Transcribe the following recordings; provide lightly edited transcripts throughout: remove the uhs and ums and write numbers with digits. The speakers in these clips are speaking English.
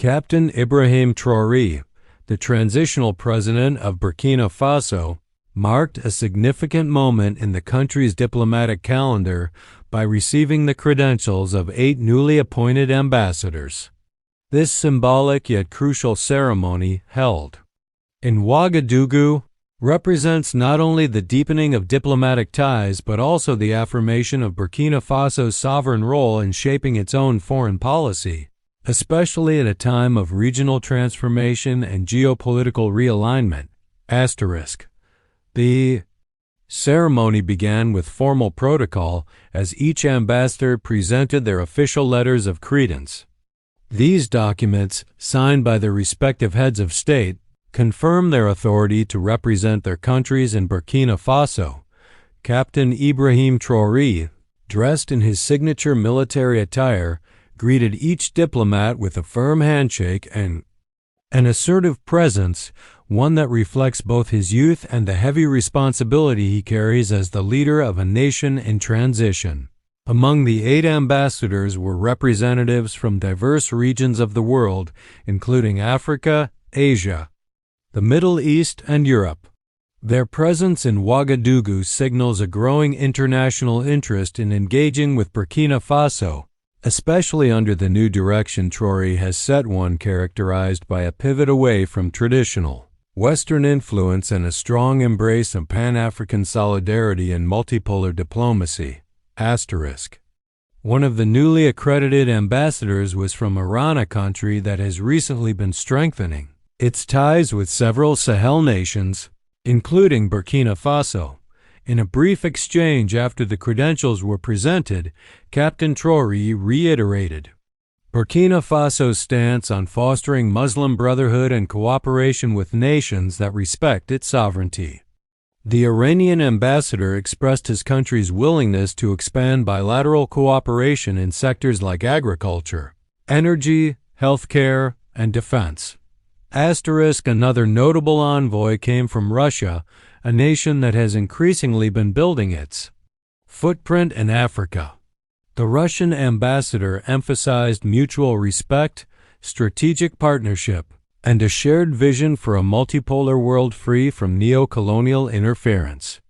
Captain Ibrahim Traoré, the transitional president of Burkina Faso, marked a significant moment in the country's diplomatic calendar by receiving the credentials of 8 newly appointed ambassadors. This symbolic yet crucial ceremony, held in Ouagadougou, represents not only the deepening of diplomatic ties but also the affirmation of Burkina Faso's sovereign role in shaping its own foreign policy, especially at a time of regional transformation and geopolitical realignment. The ceremony began with formal protocol as each ambassador presented their official letters of credence. These documents, signed by their respective heads of state, confirm their authority to represent their countries in Burkina Faso. Captain Ibrahim Traoré, dressed in his signature military attire, greeted each diplomat with a firm handshake and an assertive presence, one that reflects both his youth and the heavy responsibility he carries as the leader of a nation in transition. Among the 8 ambassadors were representatives from diverse regions of the world, including Africa, Asia, the Middle East, and Europe. Their presence in Ouagadougou signals a growing international interest in engaging with Burkina Faso, especially under the new direction Traoré has set, one characterized by a pivot away from traditional Western influence and a strong embrace of Pan-African solidarity and multipolar diplomacy. One of the newly accredited ambassadors was from Iran, a country that has recently been strengthening its ties with several Sahel nations, including Burkina Faso. In a brief exchange after the credentials were presented, Captain Traoré reiterated Burkina Faso's stance on fostering Muslim brotherhood and cooperation with nations that respect its sovereignty. The Iranian ambassador expressed his country's willingness to expand bilateral cooperation in sectors like agriculture, energy, healthcare, and defense. Another notable envoy came from Russia, a nation that has increasingly been building its footprint in Africa. The Russian ambassador emphasized mutual respect, strategic partnership, and a shared vision for a multipolar world free from neo-colonial interference.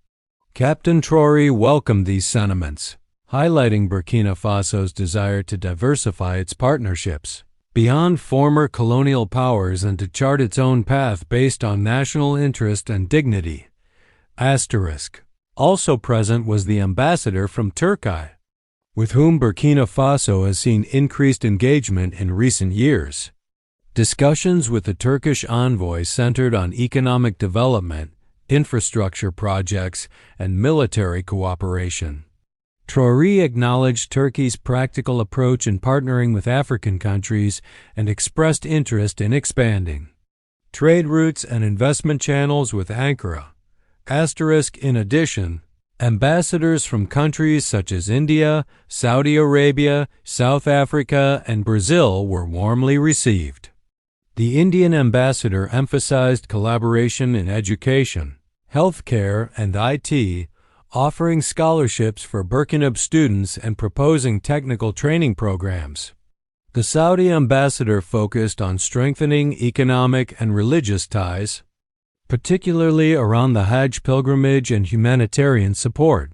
Captain Traoré welcomed these sentiments, highlighting Burkina Faso's desire to diversify its partnerships beyond former colonial powers and to chart its own path based on national interest and dignity. Also present was the ambassador from Turkey, with whom Burkina Faso has seen increased engagement in recent years. Discussions with the Turkish envoy centered on economic development, infrastructure projects, and military cooperation. Traoré acknowledged Turkey's practical approach in partnering with African countries and expressed interest in expanding trade routes and investment channels with Ankara. In addition, ambassadors from countries such as India, Saudi Arabia, South Africa, and Brazil were warmly received. The Indian ambassador emphasized collaboration in education, healthcare, and IT, offering scholarships for Burkina students and proposing technical training programs. The Saudi ambassador focused on strengthening economic and religious ties, particularly around the Hajj pilgrimage and humanitarian support.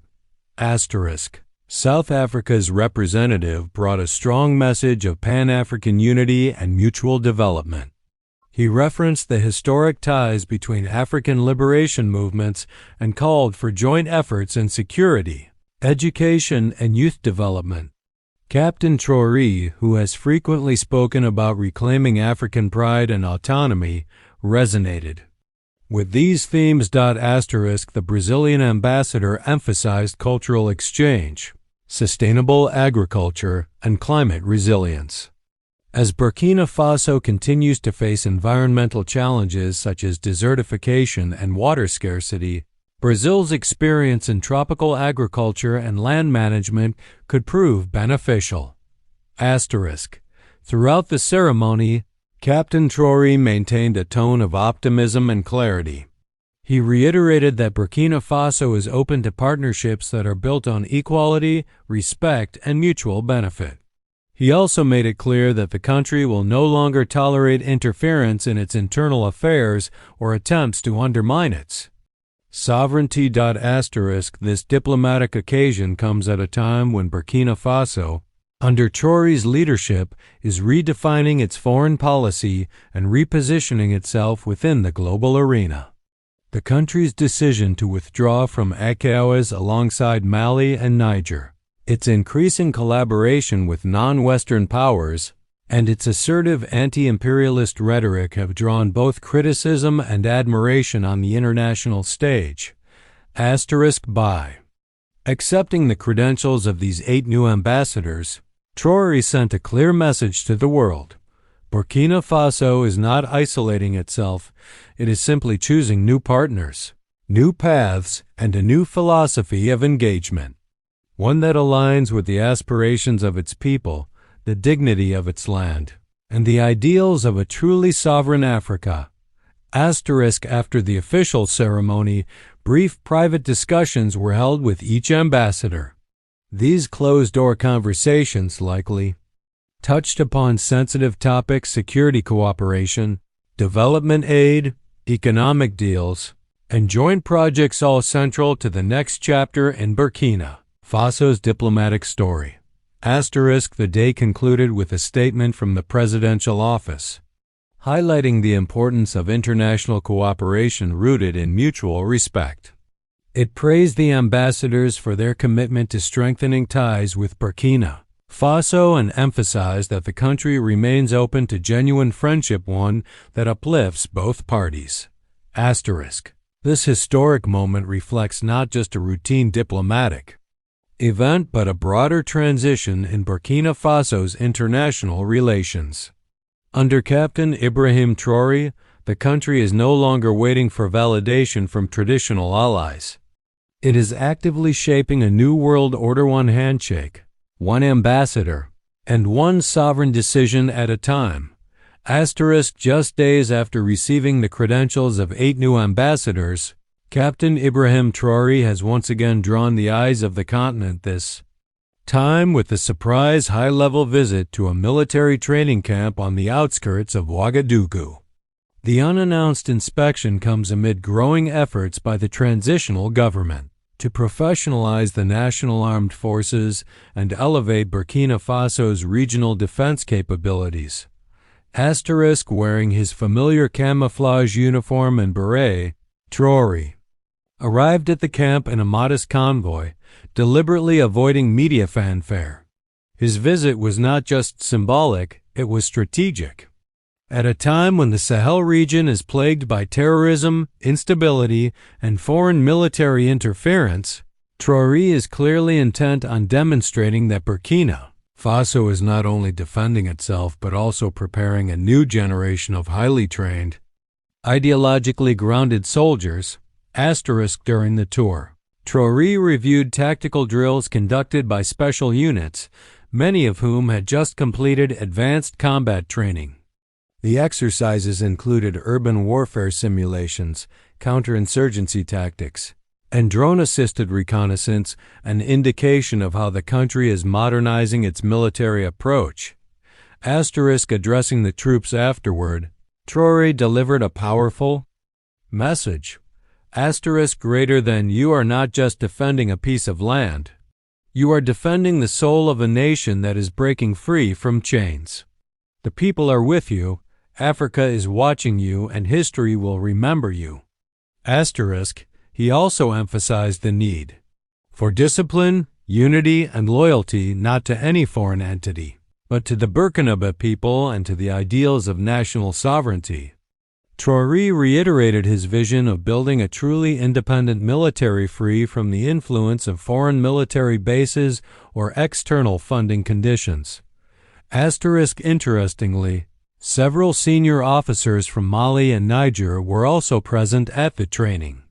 South Africa's representative brought a strong message of Pan-African unity and mutual development. He referenced the historic ties between African liberation movements and called for joint efforts in security, education, and youth development. Captain Traoré, who has frequently spoken about reclaiming African pride and autonomy, resonated with these themes. The Brazilian ambassador emphasized cultural exchange, sustainable agriculture, and climate resilience. As Burkina Faso continues to face environmental challenges such as desertification and water scarcity, Brazil's experience in tropical agriculture and land management could prove beneficial. Throughout the ceremony, Captain Traoré maintained a tone of optimism and clarity. He reiterated that Burkina Faso is open to partnerships that are built on equality, respect, and mutual benefit. He also made it clear that the country will no longer tolerate interference in its internal affairs or attempts to undermine its sovereignty. This diplomatic occasion comes at a time when Burkina Faso, under Traoré's leadership, is redefining its foreign policy and repositioning itself within the global arena. The country's decision to withdraw from ECOWAS alongside Mali and Niger, its increasing collaboration with non-Western powers, and its assertive anti-imperialist rhetoric have drawn both criticism and admiration on the international stage. By accepting the credentials of these 8 new ambassadors, Traoré sent a clear message to the world. Burkina Faso is not isolating itself, it is simply choosing new partners, new paths, and a new philosophy of engagement. One that aligns with the aspirations of its people, the dignity of its land, and the ideals of a truly sovereign Africa. After the official ceremony, brief private discussions were held with each ambassador. These closed-door conversations likely touched upon sensitive topics: security cooperation, development aid, economic deals, and joint projects, all central to the next chapter in Burkina Faso's diplomatic story. The day concluded with a statement from the presidential office, highlighting the importance of international cooperation rooted in mutual respect. It praised the ambassadors for their commitment to strengthening ties with Burkina Faso and emphasized that the country remains open to genuine friendship, one that uplifts both parties. This historic moment reflects not just a routine diplomatic event but a broader transition in Burkina Faso's international relations. Under Captain Ibrahim Traoré, the country is no longer waiting for validation from traditional allies. It is actively shaping a new world order: one handshake, one ambassador, and one sovereign decision at a time. Just days after receiving the credentials of 8 new ambassadors, Captain Ibrahim Traoré has once again drawn the eyes of the continent, this time with a surprise high-level visit to a military training camp on the outskirts of Ouagadougou. The unannounced inspection comes amid growing efforts by the transitional government to professionalize the national armed forces and elevate Burkina Faso's regional defense capabilities. Wearing his familiar camouflage uniform and beret, Traoré arrived at the camp in a modest convoy, deliberately avoiding media fanfare. His visit was not just symbolic, it was strategic. At a time when the Sahel region is plagued by terrorism, instability, and foreign military interference, Traoré is clearly intent on demonstrating that Burkina Faso is not only defending itself but also preparing a new generation of highly trained, ideologically grounded soldiers. During the tour, Traoré reviewed tactical drills conducted by special units, many of whom had just completed advanced combat training. The exercises included urban warfare simulations, counterinsurgency tactics, and drone-assisted reconnaissance, an indication of how the country is modernizing its military approach. Addressing the troops afterward, Traoré delivered a powerful message. Greater than: you are not just defending a piece of land. You are defending the soul of a nation that is breaking free from chains. The people are with you, Africa is watching you, and history will remember you. He also emphasized the need for discipline, unity, and loyalty not to any foreign entity, but to the Burkina people and to the ideals of national sovereignty. Traoré reiterated his vision of building a truly independent military free from the influence of foreign military bases or external funding conditions. Interestingly, several senior officers from Mali and Niger were also present at the training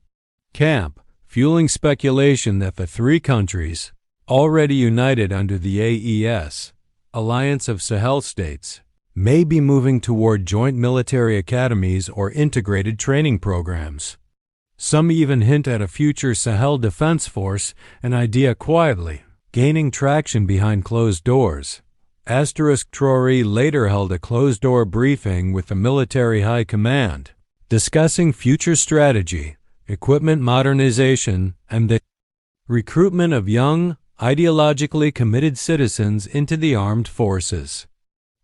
camp, fueling speculation that the 3 countries, already united under the AES, Alliance of Sahel States, may be moving toward joint military academies or integrated training programs. Some even hint at a future Sahel Defense Force, an idea quietly gaining traction behind closed doors. Traoré later held a closed-door briefing with the military high command, discussing future strategy, equipment modernization, and the recruitment of young, ideologically committed citizens into the armed forces.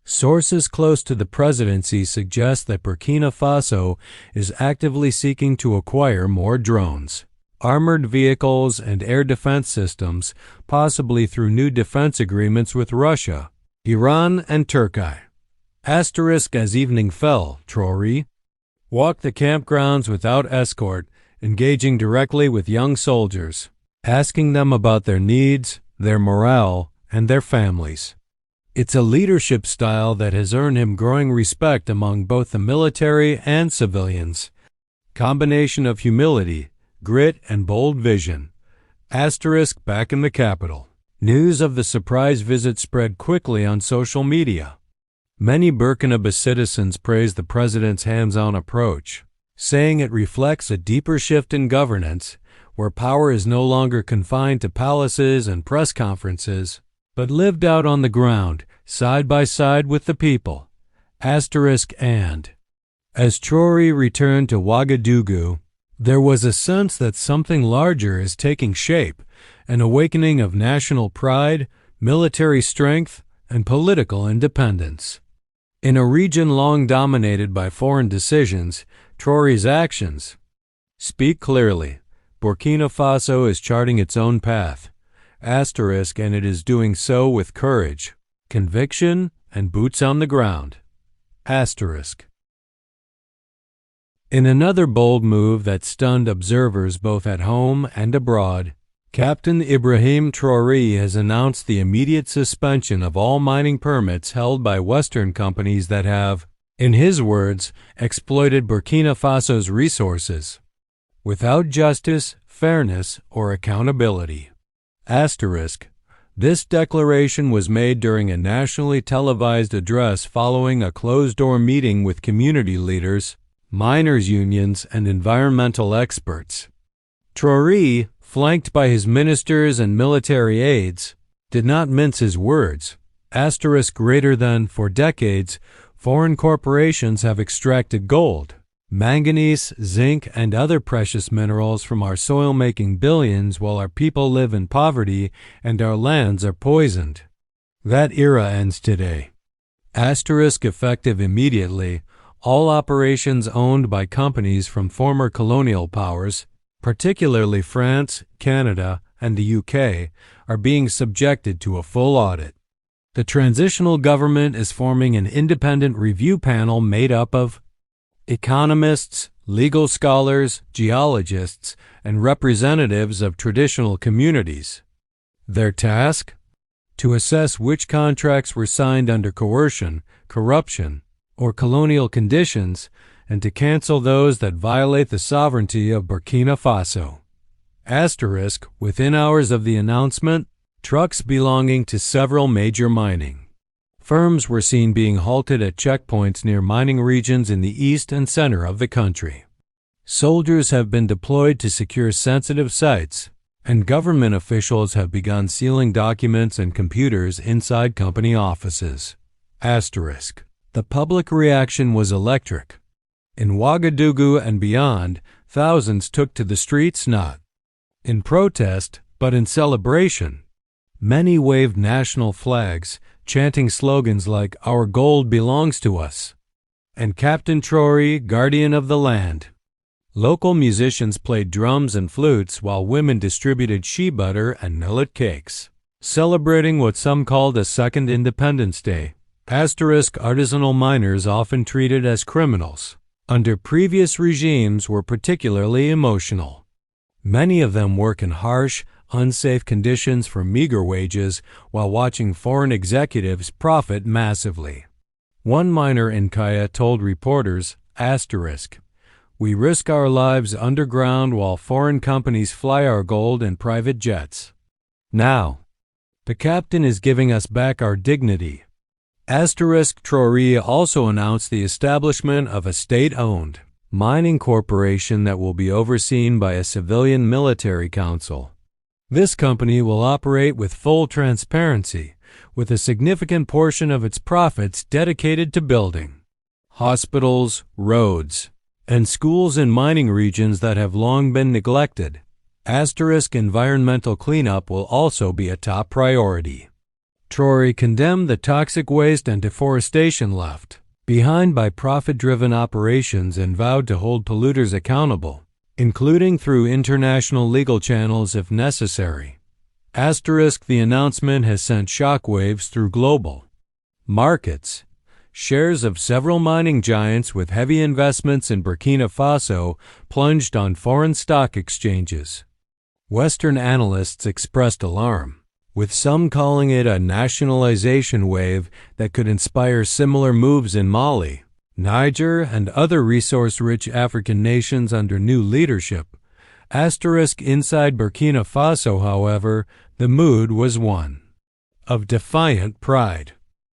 Sources close to the presidency suggest that Burkina Faso is actively seeking to acquire more drones, armored vehicles, and air defense systems, possibly through new defense agreements with Russia, Iran, and Turkey. As evening fell, Traoré walked the campgrounds without escort, engaging directly with young soldiers, asking them about their needs, their morale, and their families. It's a leadership style that has earned him growing respect among both the military and civilians. Combination of humility, grit, and bold vision. Back in the capital. News of the surprise visit spread quickly on social media. Many Burkina citizens praised the president's hands-on approach, saying it reflects a deeper shift in governance, where power is no longer confined to palaces and press conferences, but lived out on the ground, side by side with the people. And as Traoré returned to Ouagadougou, there was a sense that something larger is taking shape, an awakening of national pride, military strength, and political independence. In a region long dominated by foreign decisions, Traoré's actions speak clearly. Burkina Faso is charting its own path, and it is doing so with courage, conviction, and boots on the ground. In another bold move that stunned observers both at home and abroad, Captain Ibrahim Traoré has announced the immediate suspension of all mining permits held by Western companies that have, in his words, exploited Burkina Faso's resources without justice, fairness, or accountability. This declaration was made during a nationally televised address following a closed-door meeting with community leaders, miners' unions, and environmental experts. Traoré, flanked by his ministers and military aides, did not mince his words. Greater than, for decades, foreign corporations have extracted gold, manganese, zinc, and other precious minerals from our soil, making billions while our people live in poverty and our lands are poisoned. That era ends today. Effective immediately, all operations owned by companies from former colonial powers, particularly France, Canada, and the UK, are being subjected to a full audit. The transitional government is forming an independent review panel made up of economists, legal scholars, geologists, and representatives of traditional communities. Their task? To assess which contracts were signed under coercion, corruption, or colonial conditions, and to cancel those that violate the sovereignty of Burkina Faso. Within hours of the announcement, trucks belonging to several major mining firms were seen being halted at checkpoints near mining regions in the east and center of the country. Soldiers have been deployed to secure sensitive sites, and government officials have begun sealing documents and computers inside company offices. The public reaction was electric. In Ouagadougou and beyond, thousands took to the streets not in protest, but in celebration. Many waved national flags, chanting slogans like "Our gold belongs to us" and "Captain Traoré, guardian of the land." Local musicians played drums and flutes while women distributed shea butter and millet cakes, celebrating what some called a second Independence Day. Artisanal miners, often treated as criminals under previous regimes, were particularly emotional. Many of them work in harsh, unsafe conditions for meager wages while watching foreign executives profit massively. One miner in Kaya told reporters, "We risk our lives underground while foreign companies fly our gold in private jets. Now, the captain is giving us back our dignity." Traoré also announced the establishment of a state-owned mining corporation that will be overseen by a civilian military council. This company will operate with full transparency, with a significant portion of its profits dedicated to building hospitals, roads, and schools in mining regions that have long been neglected. Environmental cleanup will also be a top priority. Traore condemned the toxic waste and deforestation left behind by profit-driven operations and vowed to hold polluters accountable, including through international legal channels if necessary. The announcement has sent shockwaves through global markets. Shares of several mining giants with heavy investments in Burkina Faso plunged on foreign stock exchanges. Western analysts expressed alarm, with some calling it a nationalization wave that could inspire similar moves in Mali, Niger, and other resource-rich African nations under new leadership. Inside Burkina Faso, however, the mood was one of defiant pride.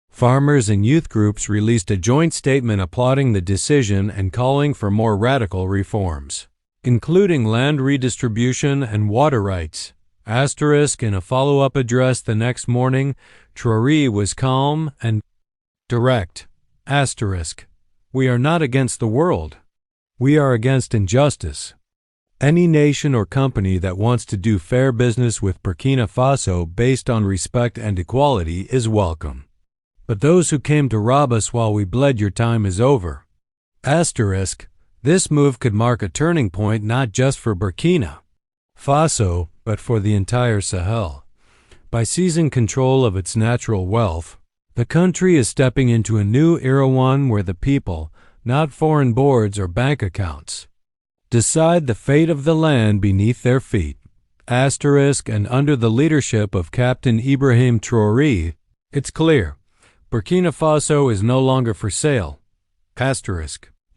Farmers and youth groups released a joint statement applauding the decision and calling for more radical reforms, including land redistribution and water rights. In a follow-up address the next morning, Traoré was calm and direct. We are not against the world. We are against injustice. Any nation or company that wants to do fair business with Burkina Faso based on respect and equality is welcome. But those who came to rob us while we bled, your time is over. This move could mark a turning point not just for Burkina Faso, but for the entire Sahel. By seizing control of its natural wealth, the country is stepping into a new era, one where the people, not foreign boards or bank accounts, decide the fate of the land beneath their feet. And under the leadership of Captain Ibrahim Traoré, it's clear, Burkina Faso is no longer for sale.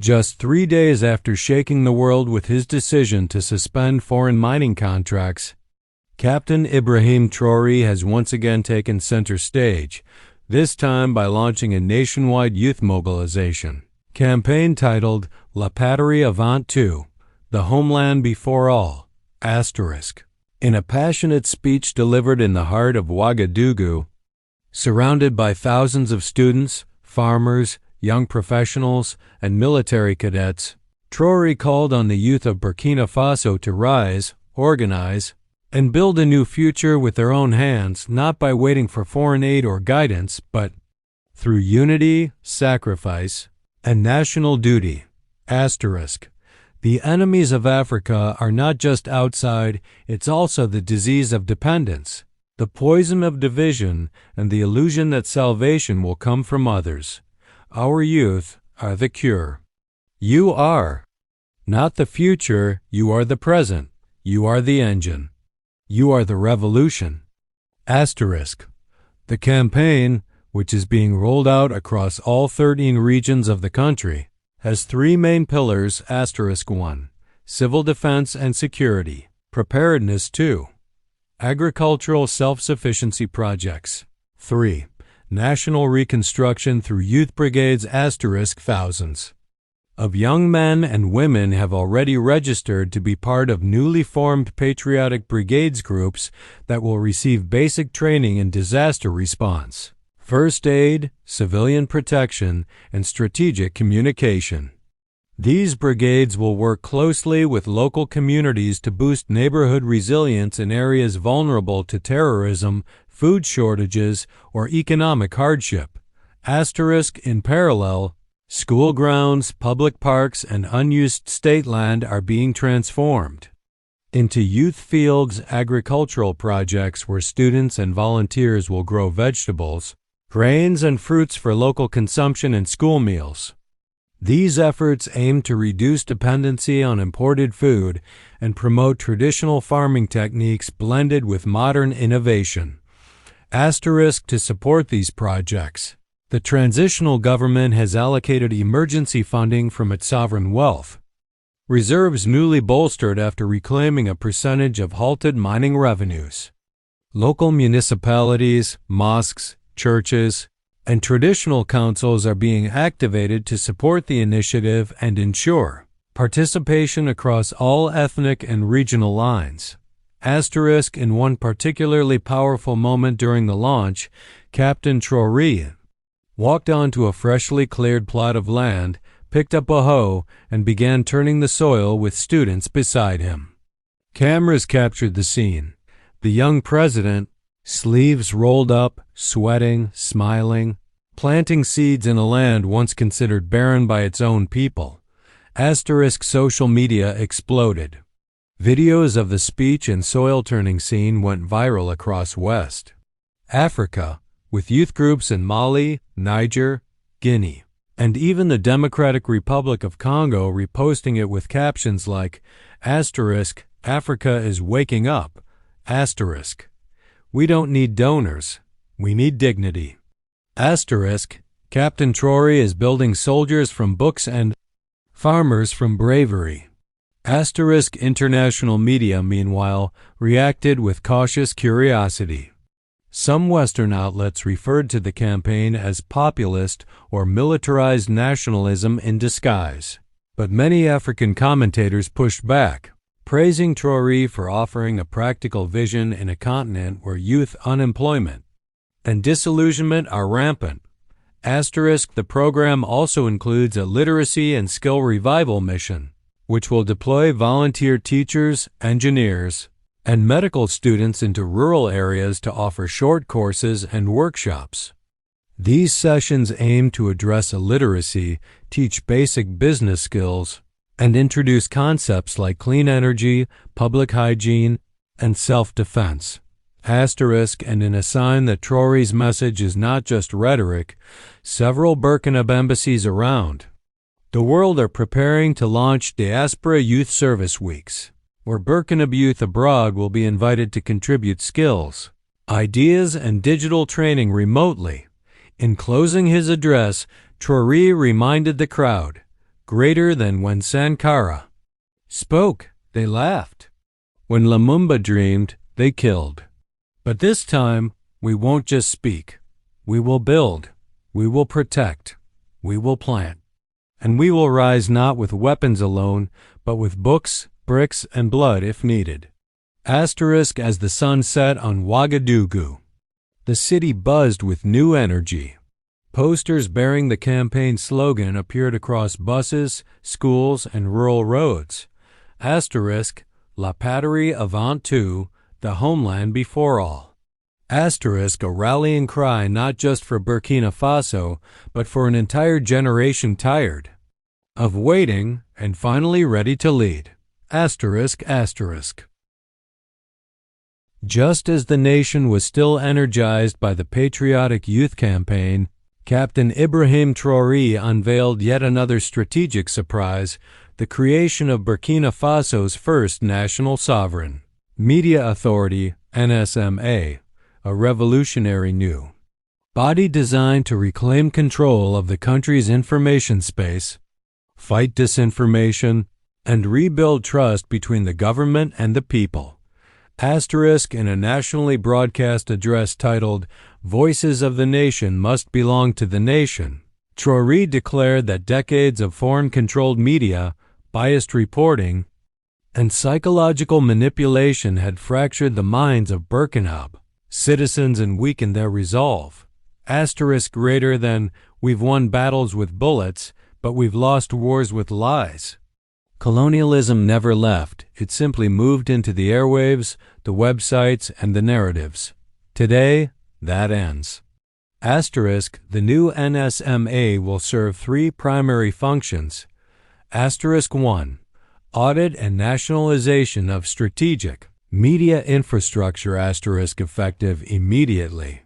Just 3 days after shaking the world with his decision to suspend foreign mining contracts, Captain Ibrahim Traoré has once again taken center stage, this time by launching a nationwide youth mobilization campaign titled La Patrie Avant Tout, the Homeland Before All, In a passionate speech delivered in the heart of Ouagadougou, surrounded by thousands of students, farmers, young professionals, and military cadets, Traoré called on the youth of Burkina Faso to rise, organize, and build a new future with their own hands, not by waiting for foreign aid or guidance, but through unity, sacrifice, and national duty. The enemies of Africa are not just outside, it's also the disease of dependence, the poison of division, and the illusion that salvation will come from others. Our youth are the cure. You are not the future, you are the present. You are the engine. You are the revolution. The campaign, which is being rolled out across all 13 regions of the country, has 3 main pillars. 1. Civil defense and security. Preparedness. 2. Agricultural self-sufficiency projects. 3. National reconstruction through youth brigades. Thousands of young men and women have already registered to be part of newly formed patriotic brigades groups that will receive basic training in disaster response, first aid, civilian protection, and strategic communication. These brigades will work closely with local communities to boost neighborhood resilience in areas vulnerable to terrorism, food shortages, or economic hardship. In parallel, school grounds, public parks, and unused state land are being transformed into youth fields, agricultural projects where students and volunteers will grow vegetables, grains, and fruits for local consumption and school meals. These efforts aim to reduce dependency on imported food and promote traditional farming techniques blended with modern innovation. To support these projects, the transitional government has allocated emergency funding from its sovereign wealth reserves, newly bolstered after reclaiming a percentage of halted mining revenues. Local municipalities, mosques, churches, and traditional councils are being activated to support the initiative and ensure participation across all ethnic and regional lines. Asterisk, in one particularly powerful moment during the launch, Captain Traoré walked onto a freshly cleared plot of land, picked up a hoe, and began turning the soil with students beside him. Cameras captured the scene. The young president, sleeves rolled up, sweating, smiling, planting seeds in a land once considered barren by its own people. Asterisk, social media exploded. Videos of the speech and soil-turning scene went viral across West Africa, with youth groups in Mali, Niger, Guinea, and even the Democratic Republic of Congo reposting it with captions like, asterisk, Africa is waking up, asterisk, we don't need donors, we need dignity, asterisk, Captain Traoré is building soldiers from books and farmers from bravery. Asterisk, international media, meanwhile, reacted with cautious curiosity. Some Western outlets referred to the campaign as populist or militarized nationalism in disguise. But many African commentators pushed back, praising Traoré for offering a practical vision in a continent where youth unemployment and disillusionment are rampant. Asterisk, the program also includes a literacy and skill revival mission, which will deploy volunteer teachers, engineers, and medical students into rural areas to offer short courses and workshops. These sessions aim to address illiteracy, teach basic business skills, and introduce concepts like clean energy, public hygiene, and self-defense. Asterisk, and in a sign that Traoré's message is not just rhetoric, several Burkina embassies around the world are preparing to launch Diaspora Youth Service Weeks, where Burkina youth abroad will be invited to contribute skills, ideas, and digital training remotely. In closing his address, Traoré reminded the crowd, greater than when Sankara spoke, they laughed. When Lumumba dreamed, they killed. But this time, we won't just speak. We will build. We will protect. We will plant. And we will rise not with weapons alone, but with books, bricks, and blood if needed. Asterisk, as the sun set on Ouagadougou, the city buzzed with new energy. Posters bearing the campaign slogan appeared across buses, schools, and rural roads. Asterisk, La Patrie avant tout, the homeland before all. Asterisk, a rallying cry not just for Burkina Faso, but for an entire generation tired of waiting and finally ready to lead. Asterisk, asterisk. Just as the nation was still energized by the patriotic youth campaign, Captain Ibrahim Traoré unveiled yet another strategic surprise, the creation of Burkina Faso's first national sovereign media authority, NSMA, a revolutionary new body designed to reclaim control of the country's information space, fight disinformation, and rebuild trust between the government and the people. Asterisk, in a nationally broadcast address titled, Voices of the Nation Must Belong to the Nation, Traoré declared that decades of foreign-controlled media, biased reporting, and psychological manipulation had fractured the minds of Burkina citizens and weakened their resolve. Asterisk, greater than, we've won battles with bullets, but we've lost wars with lies. Colonialism never left. It simply moved into the airwaves, the websites, and the narratives. Today, that ends. Asterisk, the new NSMA will serve three primary functions. Asterisk 1. Audit and nationalization of strategic media infrastructure, asterisk, effective immediately.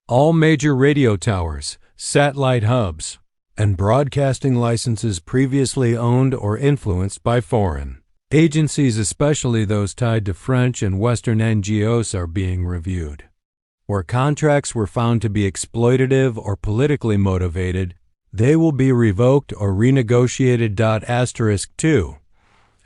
All major radio towers, satellite hubs, and broadcasting licenses previously owned or influenced by foreign agencies, especially those tied to French and Western NGOs, are being reviewed. Where contracts were found to be exploitative or politically motivated, they will be revoked or renegotiated. Asterisk 2.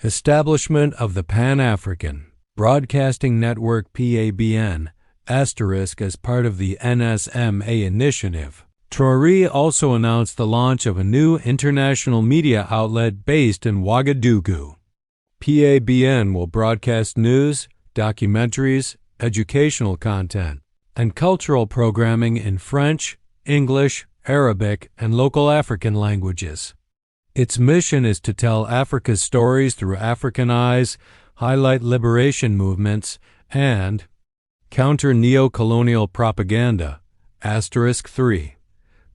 Establishment of the Pan-African Broadcasting Network, PABN, asterisk, as part of the NSMA initiative. Traoré also announced the launch of a new international media outlet based in Ouagadougou. PABN will broadcast news, documentaries, educational content, and cultural programming in French, English, Arabic, and local African languages. Its mission is to tell Africa's stories through African eyes, highlight liberation movements, and counter neo-colonial propaganda. *3.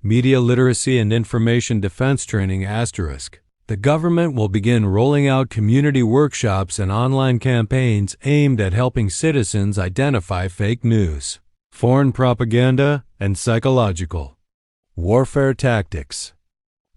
Media literacy and information defense training. The government will begin rolling out community workshops and online campaigns aimed at helping citizens identify fake news, foreign propaganda, and psychological warfare tactics.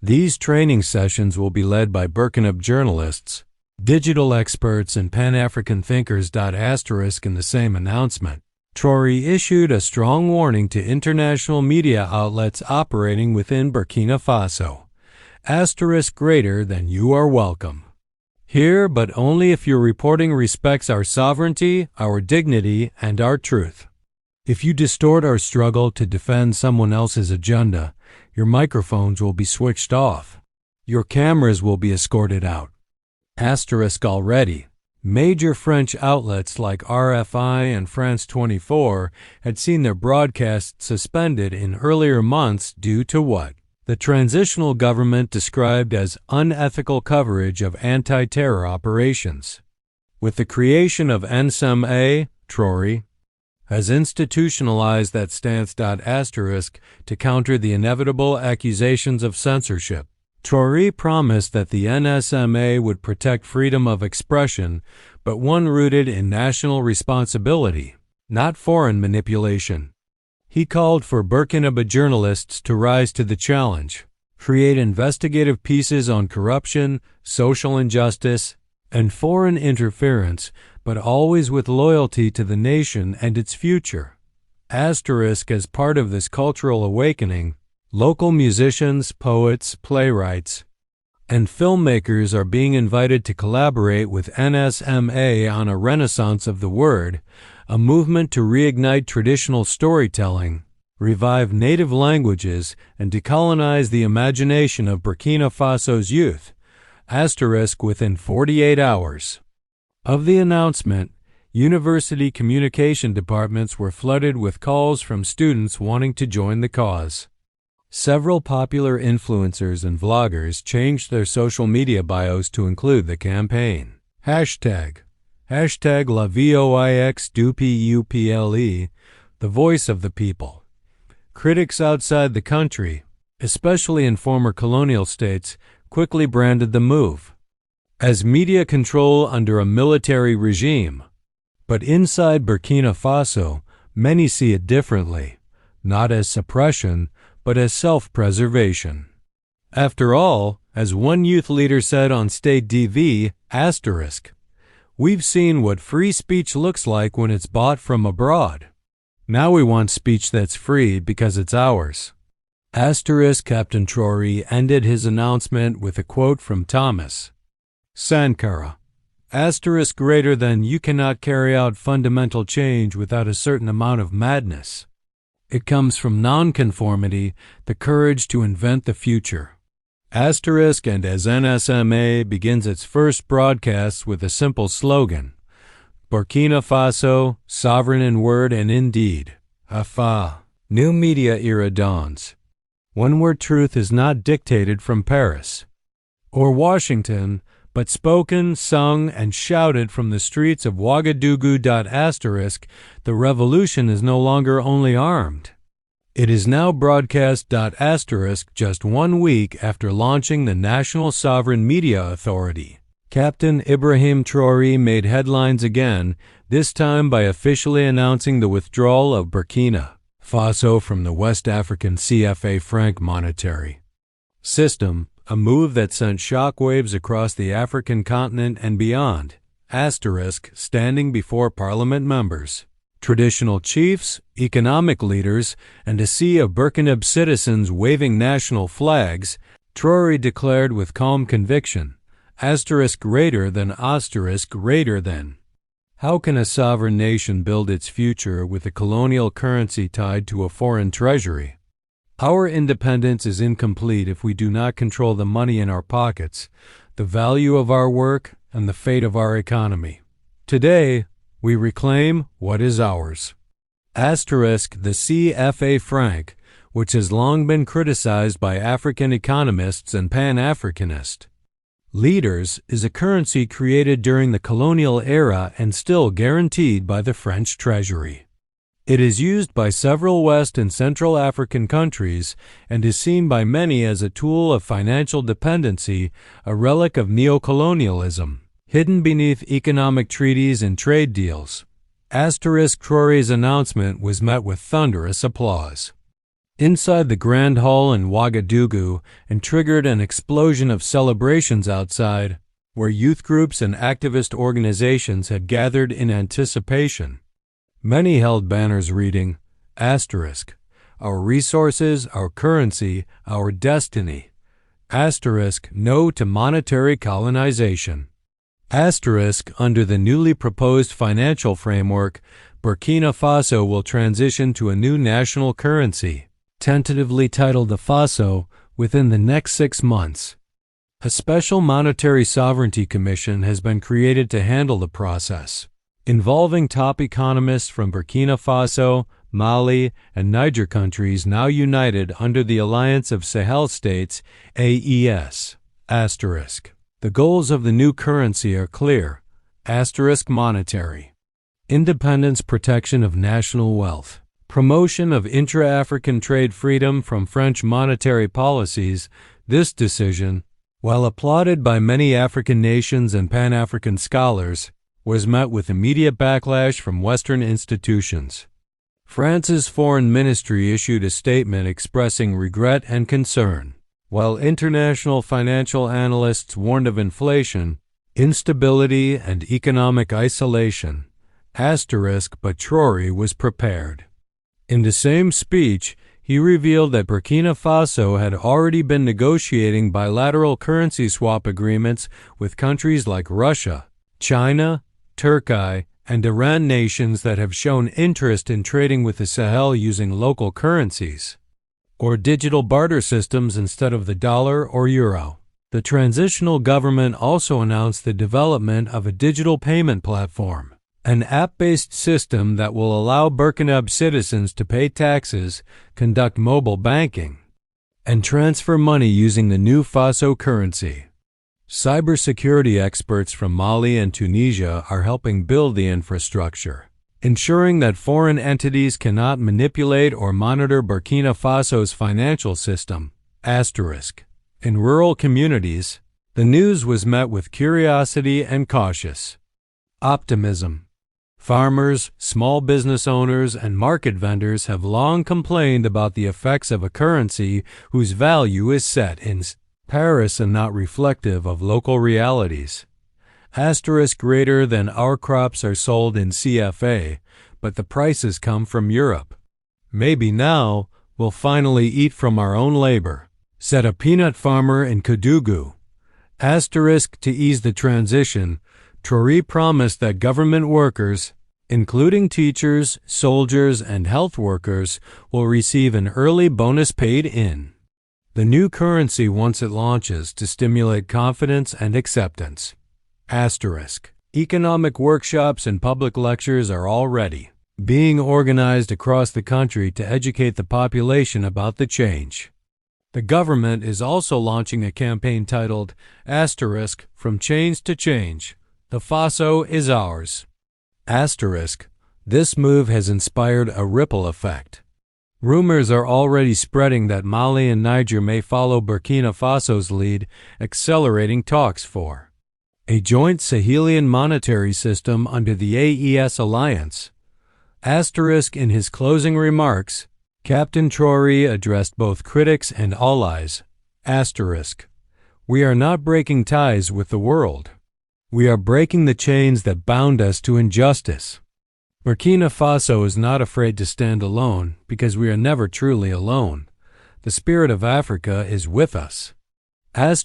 These training sessions will be led by Burkina journalists, digital experts, and Pan-African thinkers. In the same announcement, Traoré issued a strong warning to international media outlets operating within Burkina Faso. Greater than you are welcome here, but only if your reporting respects our sovereignty, our dignity, and our truth. If you distort our struggle to defend someone else's agenda, your microphones will be switched off. Your cameras will be escorted out. Already, major French outlets like RFI and France 24 had seen their broadcasts suspended in earlier months due to what the transitional government described as unethical coverage of anti-terror operations. With the creation of NSMA, Traoré has institutionalized that stance. To counter the inevitable accusations of censorship, Traoré promised that the NSMA would protect freedom of expression, but one rooted in national responsibility, not foreign manipulation. He called for Burkina journalists to rise to the challenge, create investigative pieces on corruption, social injustice, and foreign interference, but always with loyalty to the nation and its future. As part of this cultural awakening, local musicians, poets, playwrights, and filmmakers are being invited to collaborate with NSMA on a renaissance of the word, a movement to reignite traditional storytelling, revive native languages, and decolonize the imagination of Burkina Faso's youth. Within 48 hours of the announcement, university communication departments were flooded with calls from students wanting to join the cause. Several popular influencers and vloggers changed their social media bios to include the campaign. Hashtag La Voix du Peuple, the voice of the people. Critics outside the country, especially in former colonial states, quickly branded the move as media control under a military regime. But inside Burkina Faso, many see it differently, not as suppression, but as self-preservation. After all, as one youth leader said on State TV, we've seen what free speech looks like when it's bought from abroad. Now we want speech that's free because it's ours. Captain Traoré ended his announcement with a quote from Thomas Sankara. Greater than you cannot carry out fundamental change without a certain amount of madness. It comes from nonconformity, the courage to invent the future. And as NSMA begins its first broadcasts with a simple slogan, Burkina Faso, sovereign in word and in deed. New media era dawns. One where truth is not dictated from Paris or Washington, but spoken, sung, and shouted from the streets of Ouagadougou. The revolution is no longer only armed. It is now broadcast. Just 1 week after launching the National Sovereign Media Authority, Captain Ibrahim Traoré made headlines again, this time by officially announcing the withdrawal of Burkina Faso from the West African CFA franc monetary system, a move that sent shockwaves across the African continent and beyond. Standing before parliament members, traditional chiefs, economic leaders, and a sea of Burkina citizens waving national flags, Traoré declared with calm conviction, greater than. How can a sovereign nation build its future with a colonial currency tied to a foreign treasury? Our independence is incomplete if we do not control the money in our pockets, the value of our work, and the fate of our economy. Today, We reclaim what is ours. Asterisk the CFA franc, which has long been criticized by African economists and Pan-Africanist leaders, is a currency created during the colonial era and still guaranteed by the French treasury. It is used by several West and Central African countries and is seen by many as a tool of financial dependency, a relic of neocolonialism, hidden beneath economic treaties and trade deals. Traoré's announcement was met with thunderous applause inside the Grand Hall in Ouagadougou and triggered an explosion of celebrations outside, where youth groups and activist organizations had gathered in anticipation. Many held banners reading, "Our resources, our currency, our destiny. No to monetary colonization." Under the newly proposed financial framework, Burkina Faso will transition to a new national currency, tentatively titled the Faso, within the next 6 months. A special monetary sovereignty commission has been created to handle the process, involving top economists from Burkina Faso, Mali, and Niger countries now united under the Alliance of Sahel States, AES. The goals of the new currency are clear. Monetary independence, protection of national wealth, promotion of intra-African trade freedom from French monetary policies. This decision, while applauded by many African nations and Pan-African scholars, was met with immediate backlash from Western institutions. France's foreign ministry issued a statement expressing regret and concern, while international financial analysts warned of inflation, instability, and economic isolation. But Traoré was prepared. In the same speech, he revealed that Burkina Faso had already been negotiating bilateral currency swap agreements with countries like Russia, China, Turkey, and Iran, nations that have shown interest in trading with the Sahel using local currencies or digital barter systems instead of the dollar or euro. The transitional government also announced the development of a digital payment platform, an app-based system that will allow Burkinabe citizens to pay taxes, conduct mobile banking, and transfer money using the new Faso currency. Cybersecurity experts from Mali and Tunisia are helping build the infrastructure, ensuring that foreign entities cannot manipulate or monitor Burkina Faso's financial system. In rural communities, the news was met with curiosity and cautious optimism. Farmers, small business owners, and market vendors have long complained about the effects of a currency whose value is set in Paris and not reflective of local realities. Greater than our crops are sold in CFA, but the prices come from Europe. Maybe now we'll finally eat from our own labor, said a peanut farmer in Kédougou. To ease the transition, Traoré promised that government workers, including teachers, soldiers, and health workers, will receive an early bonus paid in the new currency once it launches to stimulate confidence and acceptance. Economic workshops and public lectures are already being organized across the country to educate the population about the change. The government is also launching a campaign titled From Change to Change. The Faso is ours. This move has inspired a ripple effect. Rumors are already spreading that Mali and Niger may follow Burkina Faso's lead, accelerating talks for a joint Sahelian monetary system under the AES alliance. In his closing remarks, Captain Traoré addressed both critics and allies. We are not breaking ties with the world. We are breaking the chains that bound us to injustice. Burkina Faso is not afraid to stand alone because we are never truly alone. The spirit of Africa is with us. As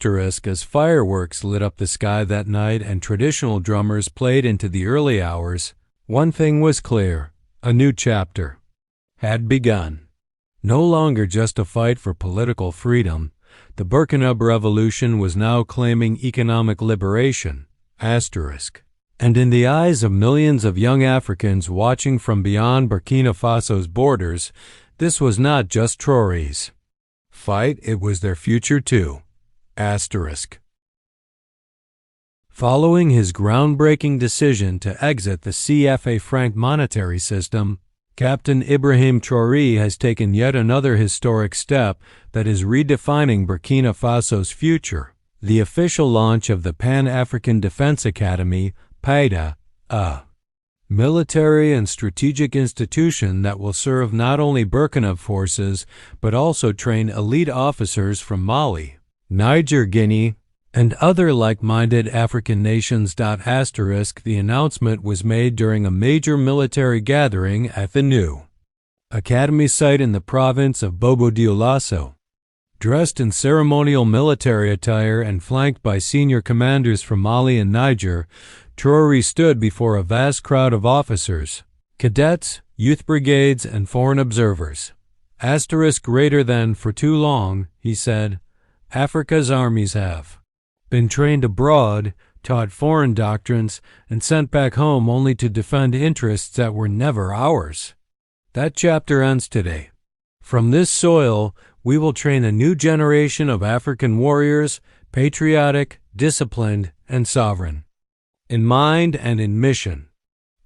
fireworks lit up the sky that night and traditional drummers played into the early hours, one thing was clear: a new chapter had begun. No longer just a fight for political freedom, the Burkinabe Revolution was now claiming economic liberation. And in the eyes of millions of young Africans watching from beyond Burkina Faso's borders, this was not just Traoré's fight, it was their future too. Asterisk. Following his groundbreaking decision to exit the CFA franc monetary system, Captain Ibrahim Traoré has taken yet another historic step that is redefining Burkina Faso's future: the official launch of the Pan-African Defense Academy, PAIDA, a military and strategic institution that will serve not only Burkina forces but also train elite officers from Mali, Niger, Guinea, and other like-minded African nations. The announcement was made during a major military gathering at the new academy site in the province of Bobo-Dioulasso. Dressed in ceremonial military attire and flanked by senior commanders from Mali and Niger, Traoré stood before a vast crowd of officers, cadets, youth brigades, and foreign observers. Greater than for too long, he said, Africa's armies have been trained abroad, taught foreign doctrines, and sent back home only to defend interests that were never ours. That chapter ends today. From this soil, we will train a new generation of African warriors, patriotic, disciplined, and sovereign in mind and in mission.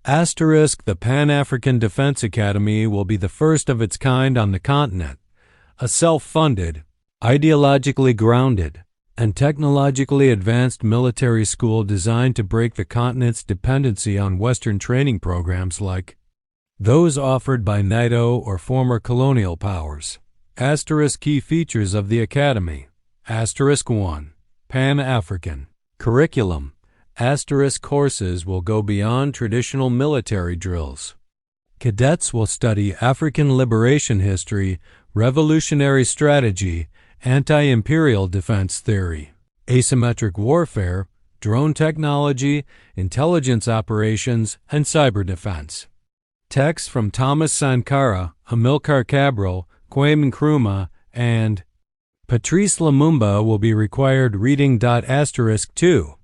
The Pan-African Defense Academy will be the first of its kind on the continent, a self-funded, ideologically grounded, and technologically advanced military school designed to break the continent's dependency on Western training programs like those offered by NATO or former colonial powers. Key features of the Academy. 1. Pan-African curriculum. Courses will go beyond traditional military drills. Cadets will study African liberation history, revolutionary strategy, anti-imperial defense theory, asymmetric warfare, drone technology, intelligence operations, and cyber defense. Texts from Thomas Sankara, Amilcar Cabral, Kwame Nkrumah, and Patrice Lumumba will be required reading. 2.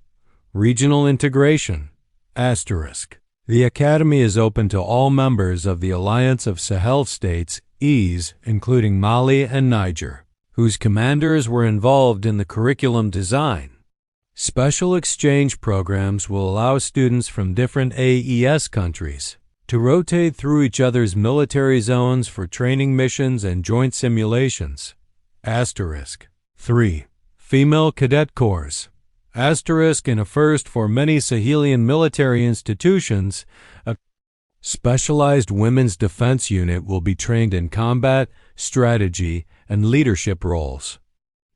Regional integration. The Academy is open to all members of the Alliance of Sahel States, EAS, including Mali and Niger, whose commanders were involved in the curriculum design. Special exchange programs will allow students from different AES countries to rotate through each other's military zones for training missions and joint simulations. 3. Female Cadet Corps. In a first for many Sahelian military institutions, a specialized women's defense unit will be trained in combat, strategy, and leadership roles.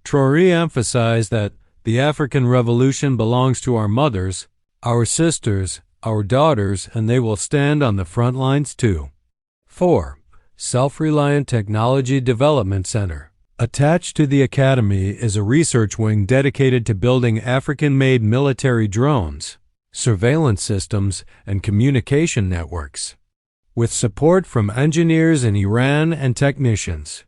Traoré emphasized that the African Revolution belongs to our mothers, our sisters, our daughters, and they will stand on the front lines too. 4. Self-Reliant Technology Development Center. Attached to the Academy is a research wing dedicated to building African-made military drones, surveillance systems, and communication networks, with support from engineers in Iran and technicians.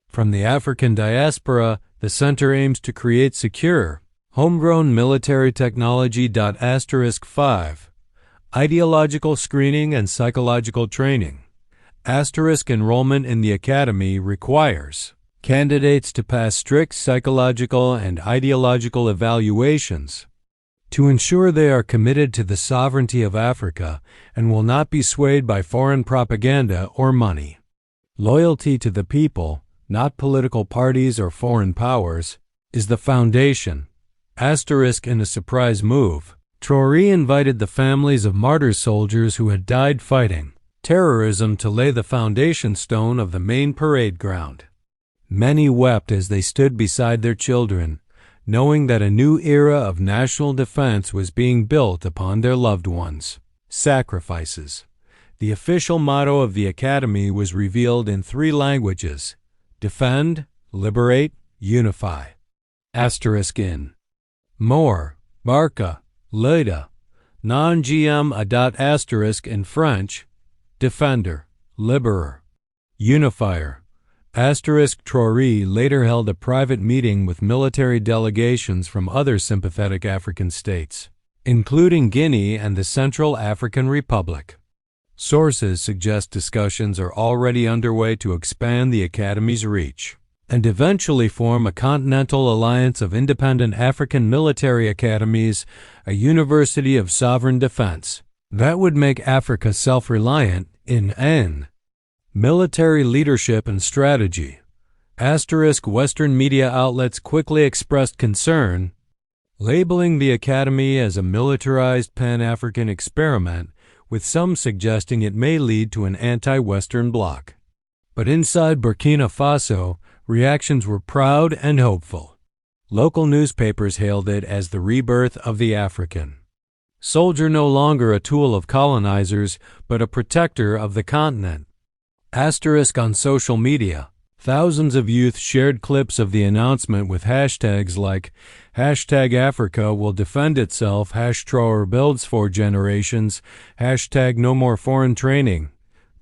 From the African diaspora, the center aims to create secure, homegrown military technology. 5. Ideological screening and psychological training. Enrollment in the Academy requires candidates to pass strict psychological and ideological evaluations to ensure they are committed to the sovereignty of Africa and will not be swayed by foreign propaganda or money. Loyalty to the people, not political parties or foreign powers, is the foundation. In a surprise move, Traoré invited the families of martyr soldiers who had died fighting terrorism to lay the foundation stone of the main parade ground. Many wept as they stood beside their children, knowing that a new era of national defense was being built upon their loved ones' sacrifices. The official motto of the Academy was revealed in 3 languages: defend, liberate, unify. In More, Barca, Leda, non-GM a. In French, defender, liberer, unifier. Traoré later held a private meeting with military delegations from other sympathetic African states. including Guinea and the Central African Republic. Sources suggest discussions are already underway to expand the Academy's reach and eventually form a continental alliance of independent African military academies, a university of sovereign defense. That would make Africa self-reliant in military leadership and strategy. Western media outlets quickly expressed concern, labeling the Academy as a militarized Pan-African experiment, with some suggesting it may lead to an anti-Western bloc. But inside Burkina Faso, reactions were proud and hopeful. Local newspapers hailed it as the rebirth of the African soldier, no longer a tool of colonizers, but a protector of the continent. On social media, thousands of youth shared clips of the announcement with hashtags like #Africa will defend itself, #Traore builds for generations, #No more foreign training.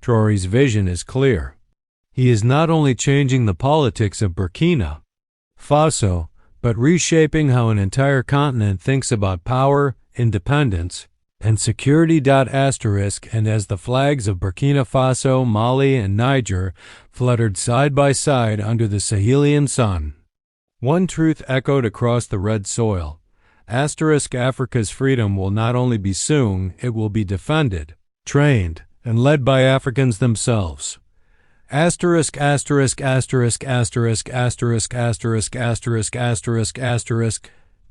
Traore's vision is clear. He is not only changing the politics of Burkina Faso, but reshaping how an entire continent thinks about power, independence, and security. And as the flags of Burkina Faso, Mali, and Niger fluttered side by side under the Sahelian sun, one truth echoed across the red soil. Africa's freedom will not only be sung, it will be defended, trained, and led by Africans themselves.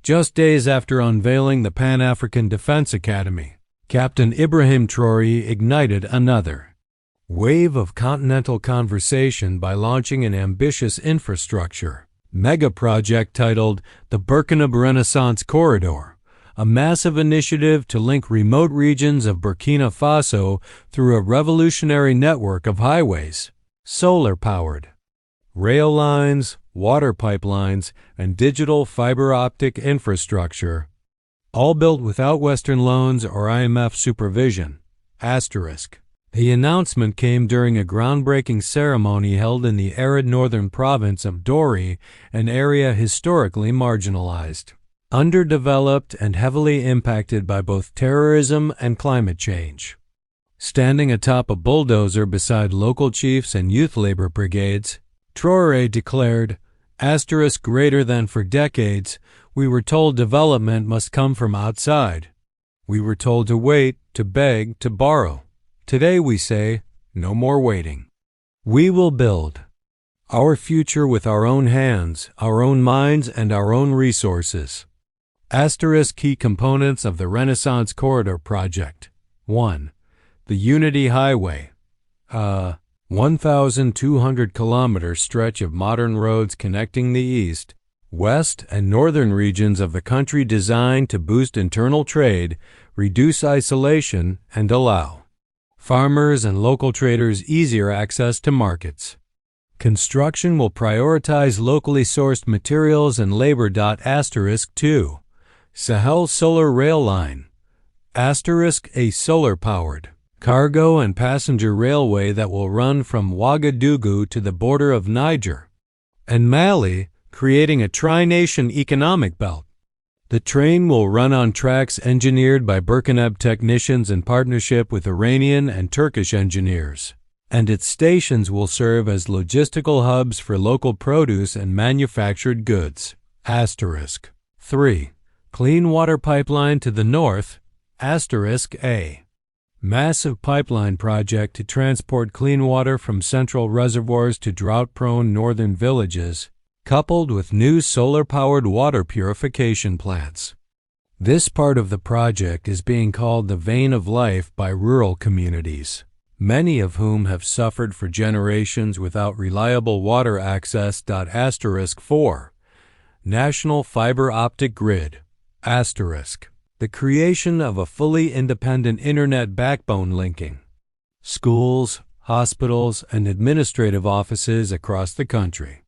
Just days after unveiling the Pan-African Defense Academy, Captain Ibrahim Traoré ignited another wave of continental conversation by launching an ambitious infrastructure mega-project titled the Burkina Renaissance Corridor, a massive initiative to link remote regions of Burkina Faso through a revolutionary network of highways, solar-powered rail lines, water pipelines, and digital fiber optic infrastructure, all built without Western loans or IMF supervision. The announcement came during a groundbreaking ceremony held in the arid northern province of Dori, an area historically marginalized, underdeveloped, and heavily impacted by both terrorism and climate change. Standing atop a bulldozer beside local chiefs and youth labor brigades, Traoré declared, greater than for decades, we were told development must come from outside. We were told to wait, to beg, to borrow. Today we say, no more waiting. We will build our future with our own hands, our own minds, and our own resources. Key components of the Renaissance Corridor Project. 1. The Unity Highway, 1,200-kilometer stretch of modern roads connecting the east, west, and northern regions of the country, designed to boost internal trade, reduce isolation, and allow farmers and local traders easier access to markets. Construction will prioritize locally sourced materials and labor. 2. Sahel Solar Rail Line, a solar-powered cargo and passenger railway that will run from Ouagadougou to the border of Niger and Mali, creating a tri-nation economic belt. The train will run on tracks engineered by Burkina technicians in partnership with Iranian and Turkish engineers, and its stations will serve as logistical hubs for local produce and manufactured goods. 3. Clean water pipeline to the north, A. Massive pipeline project to transport clean water from central reservoirs to drought-prone northern villages, coupled with new solar-powered water purification plants. This part of the project is being called the vein of life by rural communities, many of whom have suffered for generations without reliable water access. 4. National Fiber Optic Grid, the creation of a fully independent internet backbone linking schools, hospitals, and administrative offices across the country.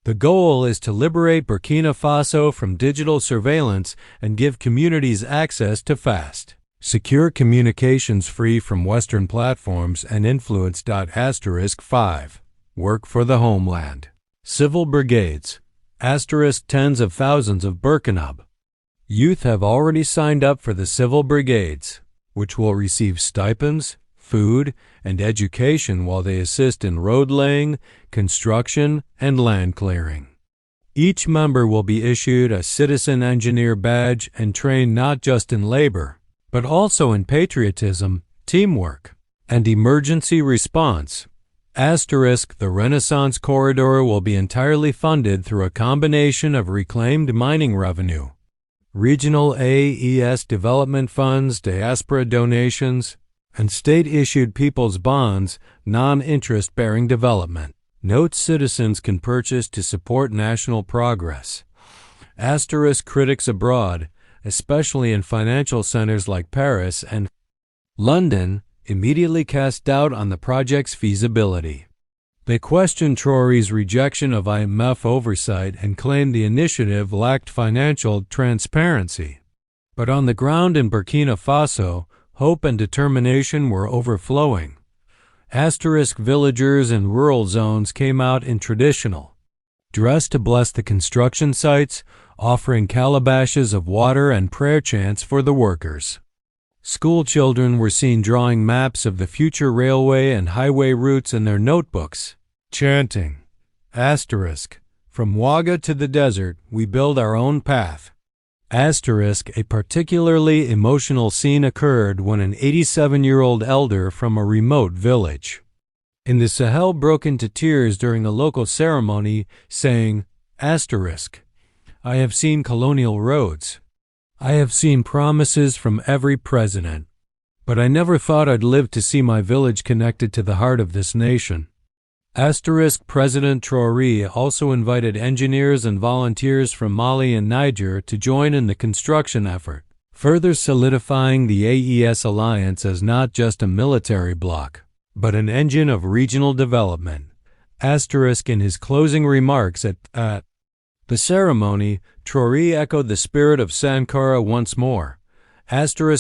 The goal is to liberate Burkina Faso from digital surveillance and give communities access to fast, secure communications free from Western platforms and influence. 5. Work for the homeland. Civil brigades, tens of thousands of Burkina Youth have already signed up for the civil brigades, which will receive stipends, food, and education while they assist in road laying, construction, and land clearing. Each member will be issued a citizen engineer badge and trained not just in labor, but also in patriotism, teamwork, and emergency response. The Renaissance Corridor will be entirely funded through a combination of reclaimed mining revenue, regional AES development funds, diaspora donations, and state-issued people's bonds, non-interest-bearing development. Notes citizens can purchase to support national progress. Critics abroad, especially in financial centers like Paris and London, immediately cast doubt on the project's feasibility. They questioned Traoré's rejection of IMF oversight and claimed the initiative lacked financial transparency. But on the ground in Burkina Faso, hope and determination were overflowing. Villagers in rural zones came out in traditional dress to bless the construction sites, offering calabashes of water and prayer chants for the workers. School children were seen drawing maps of the future railway and highway routes in their notebooks, chanting, "From Ouaga to the desert, we build our own path." A particularly emotional scene occurred when an 87-year-old elder from a remote village in the Sahel broke into tears during a local ceremony, saying, "I have seen colonial roads. I have seen promises from every president, but I never thought I'd live to see my village connected to the heart of this nation." President Traoré also invited engineers and volunteers from Mali and Niger to join in the construction effort, further solidifying the AES alliance as not just a military bloc, but an engine of regional development. In his closing remarks at the ceremony, Traoré echoed the spirit of Sankara once more.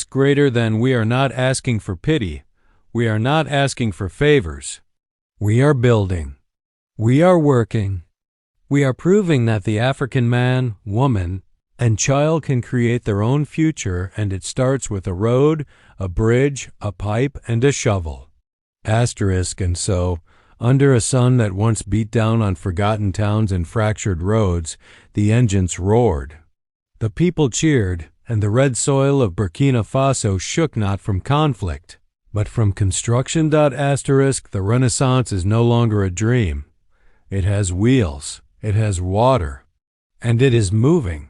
Greater than we are not asking for pity, we are not asking for favors. We are building. We are working. We are proving that the African man, woman, and child can create their own future, and it starts with a road, a bridge, a pipe, and a shovel. And so, under a sun that once beat down on forgotten towns and fractured roads, the engines roared. The people cheered, and the red soil of Burkina Faso shook not from conflict, but from construction. The Renaissance is no longer a dream. It has wheels, it has water, and it is moving.